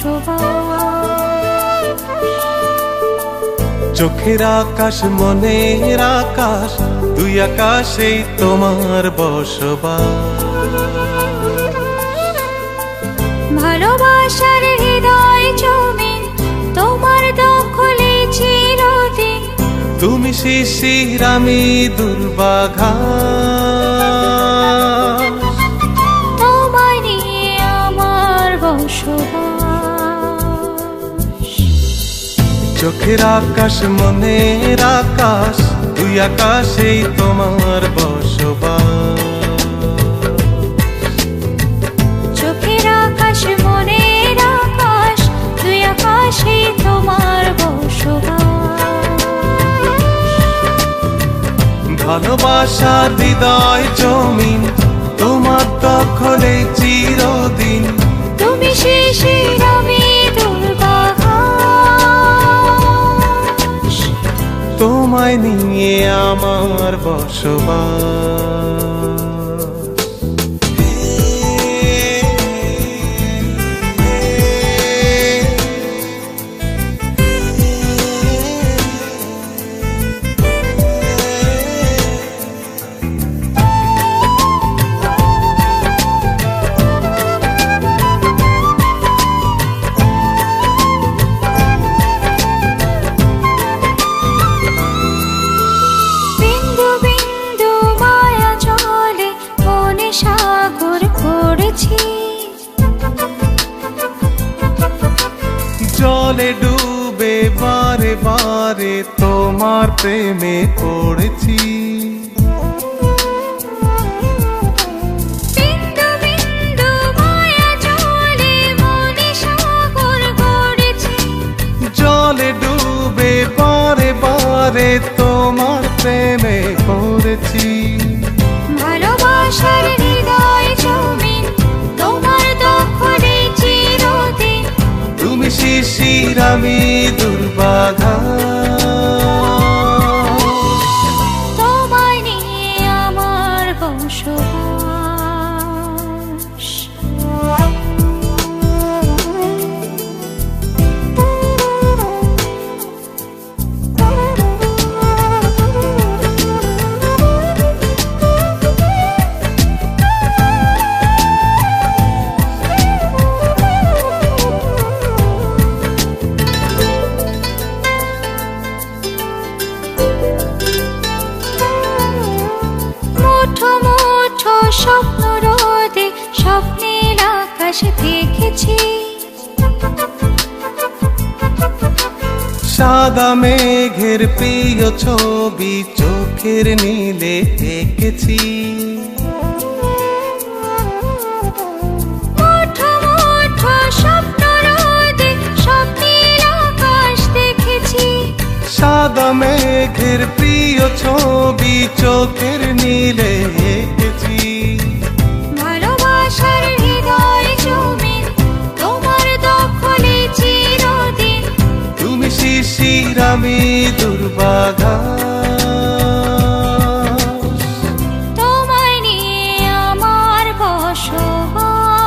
বসবাস। চোখের আকাশ মনের আকাশ, দুই আকাশেই তোমার বসবাস। ভালোবাসার হৃদয় জমিন তোমার দখলে চিরদিন। তুমি শিশির আমি দুর্বাঘাস, তোমায় নিয়ে আমার বসবাস। চোখের আকাশ মনের আকাশ, দুই আকাশেই তোমার বসবাস। চোখের আকাশ মনের আকাশ, দুই আকাশে তোমার বসবাস। ভালোবাসার হৃদয় জমিন তোমার দখলে চিরদিন। তুমি শিশির আমি দুর্বাঘাস, তোমায় নিয়ে আমার বসবাস। বিন্দু বিন্দু মায়া জলে মনে সাগর করেছি। জলে ডুবে বারে বারে তোমার প্রেমে পড়েছি। বিন্দু বিন্দু মায়া জলে মনে সাগর করেছি। জলে ডুবে বারে বারে তোমার প্রেমে পড়েছি। ভালোবাসার হৃদয় জমিন তোমার দখলে চিরদিন। তুমি শিশির আমি দুর্বাঘাস, তোমায় নিয়ে আমার বসবাস। মুঠো মুঠো স্বপ্ন রোদে স্বপ্নের আকাশ দেখেছি। সাদা মেঘের প্রিয় ছবি চোখের নীলে এঁকেছি। মুঠো মুঠো স্বপ্ন রোদে স্বপ্নের আকাশ দেখেছি। সাদা মেঘের প্রিয় ছবি চোখের নীলে এঁকেছি। ভালোবাসার হৃদয় জমিন তোমার দখলে চিরদিন। তুমি শিশির আমি দুর্বাঘাস, তোমায় নিয়ে আমার বসবাস।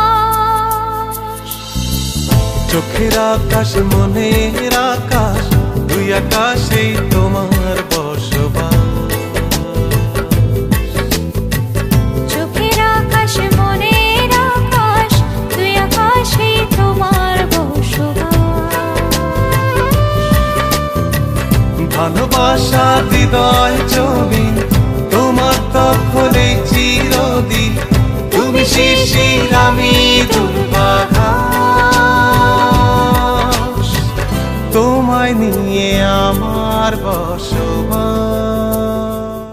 চোখের আকাশ মনের আকাশ, দুই আকাশেই তোমার বসবাস। চোখের আকাশ মনের আকাশ, দুই আকাশে তোমার বসবাস। ভালোবাসা হৃদয় জমিন তোমার দখলে চিরদিন। তুমি শিশির